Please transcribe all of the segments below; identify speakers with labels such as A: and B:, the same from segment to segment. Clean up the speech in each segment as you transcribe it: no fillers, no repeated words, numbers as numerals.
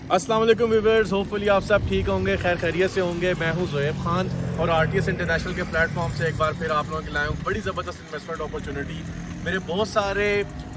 A: अस्सलाम वालेकुम viewers, hopefully आप सब ठीक होंगे, खैर खैरियत से होंगे। मैं हूं ज़ोएब खान और आरटीएस इंटरनेशनल के प्लेटफॉर्म से एक बार फिर आप लोगों के लाया हूं बड़ी ज़बरदस्त इन्वेस्टमेंट अपॉर्चुनिटी। मेरे बहुत सारे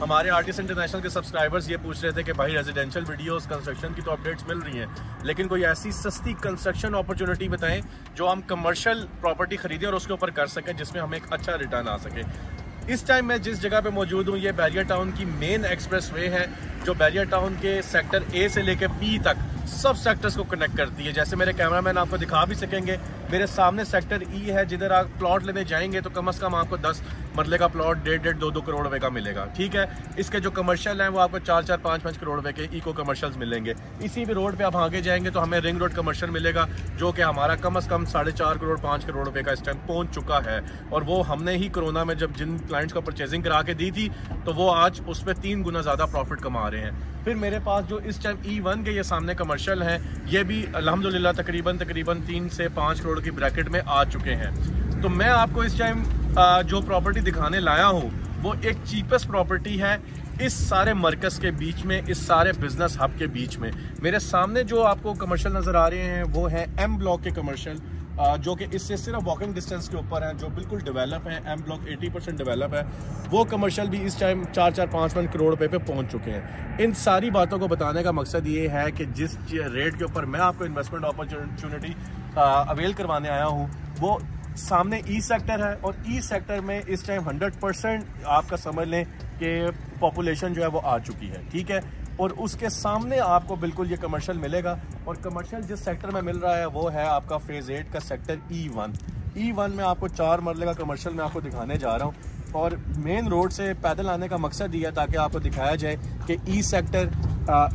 A: हमारे आरटीएस इंटरनेशनल के सब्सक्राइबर्स ये पूछ रहे थे कि भाई रेजिडेंशियल वीडियोस कंस्ट्रक्शन की तो अपडेट्स मिल रही हैं, लेकिन कोई ऐसी सस्ती कंस्ट्रक्शन अपॉर्चुनिटी बताएं जो हम कमर्शियल प्रॉपर्टी खरीदें और उसके ऊपर कर सकें, जिसमें हमें एक अच्छा रिटर्न आ सके। इस टाइम मैं जिस जगह पे मौजूद हूँ ये बैरियर टाउन की मेन एक्सप्रेस वे है जो बैरियर टाउन के सेक्टर ए से लेकर बी तक सब सेक्टर्स को कनेक्ट करती है। जैसे मेरे कैमरामैन आपको दिखा भी सकेंगे, मेरे सामने सेक्टर ई है जिधर आप प्लॉट लेने जाएंगे तो कम से कम आपको 10 मरले का प्लॉट 1.5-2 करोड़ रुपए का मिलेगा। ठीक है, इसके जो कमर्शियल हैं वो आपको 4-4, 5-5 करोड़ रुपए के इको कमर्शियल्स मिलेंगे। इसी भी रोड पे आप आगे जाएंगे तो हमें रिंग रोड कमर्शियल मिलेगा जो कि हमारा कम से कम 4.5 करोड़ 5 करोड़ रुपए का इस टाइम पहुंच चुका है। और वो हमने ही कोरोना में जब जिन क्लाइंट्स को परचेजिंग करा के दी थी तो वो आज उस पर 3 गुना ज़्यादा प्रॉफिट कमा रहे हैं। फिर मेरे पास जो इस टाइम E1 के ये सामने कमर्शियल हैं ये भी अल्हम्दुलिल्लाह तकरीबन 3 से 5 करोड़ की ब्रैकेट में आ चुके हैं। तो मैं आपको इस टाइम जो प्रॉपर्टी दिखाने लाया हूँ वो एक चीपेस्ट प्रॉपर्टी है इस सारे मरकज़ के बीच में, इस सारे बिजनेस हब के बीच में। मेरे सामने जो आपको कमर्शियल नज़र आ रहे हैं वो है M ब्लॉक के कमर्शियल, जो कि इससे सिर्फ वॉकिंग डिस्टेंस के ऊपर है, जो बिल्कुल डेवलप है। M ब्लॉक 80% डेवलप है। वो कमर्शियल भी इस टाइम 4-4, 5-5 करोड़ रुपए पे पहुंच चुके हैं। इन सारी बातों को बताने का मकसद ये है कि जिस रेट के ऊपर मैं आपको इन्वेस्टमेंट अपॉर्चुनिटी अवेल करवाने आया हूँ वो सामने ई सेक्टर है, और ई सेक्टर में इस टाइम 100% आपका समझ लें कि पॉपुलेशन जो है वो आ चुकी है। ठीक है, और उसके सामने आपको बिल्कुल ये कमर्शियल मिलेगा। और कमर्शियल जिस सेक्टर में मिल रहा है वो है आपका फेज 8 का सेक्टर E1 में आपको 4 मरले का कमर्शियल मैं आपको दिखाने जा रहा हूँ। और मेन रोड से पैदल आने का मकसद ये है ताकि आपको दिखाया जाए कि E sector,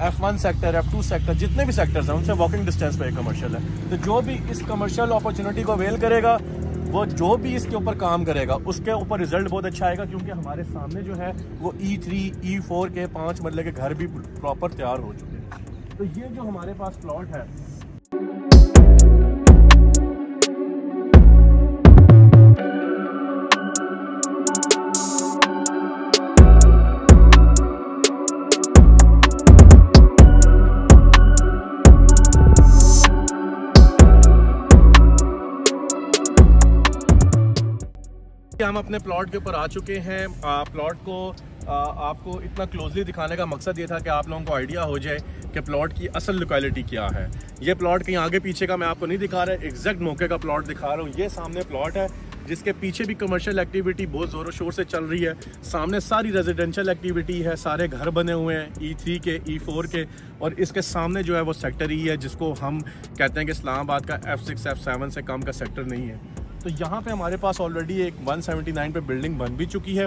A: F1 sector, F2 sector, जितने भी सेक्टर्स हैं उनसे वॉकिंग डिस्टेंस पे कमर्शियल है। तो जो भी इस कमर्शियल अपॉर्चुनिटी को अवेल करेगा, वो जो भी इसके ऊपर काम करेगा उसके ऊपर रिजल्ट बहुत अच्छा आएगा, क्योंकि हमारे सामने जो है वो E3, E4 के 5 मरले के घर भी प्रॉपर तैयार हो चुके हैं। तो ये जो हमारे पास प्लॉट है हम अपने प्लॉट के ऊपर आ चुके हैं। प्लॉट को आपको इतना क्लोजली दिखाने का मकसद ये था कि आप लोगों को आइडिया हो जाए कि प्लॉट की असल लोकेलिटी क्या है। ये प्लॉट कहीं आगे पीछे का मैं आपको नहीं दिखा रहा, एग्जैक्ट मौके का प्लॉट दिखा रहा हूँ। ये सामने प्लॉट है जिसके पीछे भी कमर्शियल एक्टिविटी बहुत ज़ोरों शोर से चल रही है। सामने सारी रेजिडेंशियल एक्टिविटी है, सारे घर बने हुए हैं E3 के, E4 के, और इसके सामने जो है वो सेक्टर E है जिसको हम कहते हैं कि इस्लामाबाद का F6, F7 से कम का सेक्टर नहीं है। तो यहाँ पे हमारे पास ऑलरेडी एक 179 पे बिल्डिंग बन भी चुकी है,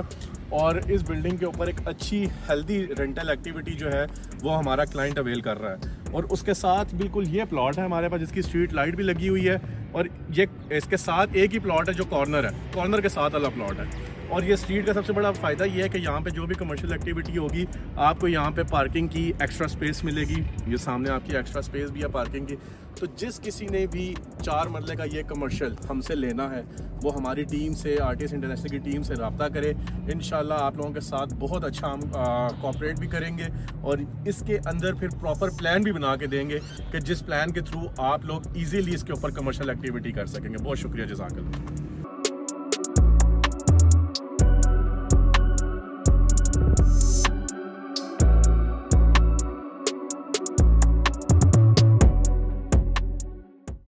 A: और इस बिल्डिंग के ऊपर एक अच्छी हेल्दी रेंटल एक्टिविटी जो है वो हमारा क्लाइंट अवेल कर रहा है। और उसके साथ बिल्कुल ये प्लॉट है हमारे पास जिसकी स्ट्रीट लाइट भी लगी हुई है, और ये इसके साथ एक ही प्लॉट है जो कॉर्नर है, कॉर्नर के साथ वाला प्लॉट है। और ये स्ट्रीट का सबसे बड़ा फ़ायदा ये है कि यहाँ पे जो भी कमर्शियल एक्टिविटी होगी आपको यहाँ पे पार्किंग की एक्स्ट्रा स्पेस मिलेगी। ये सामने आपकी एक्स्ट्रा स्पेस भी है पार्किंग की। तो जिस किसी ने भी 4 मरले का ये कमर्शियल हमसे लेना है वो हमारी टीम से, आरटीएस इंटरनेशनल की टीम से रब्ता करे। इंशाल्लाह आप लोगों के साथ बहुत अच्छा हम कोऑपरेट भी करेंगे, और इसके अंदर फिर प्रॉपर प्लान भी बना के देंगे कि जिस प्लान के थ्रू आप लोग ईजीली इसके ऊपर कमर्शियल एक्टिविटी कर सकेंगे। बहुत शुक्रिया, जज़ाकल्लाह।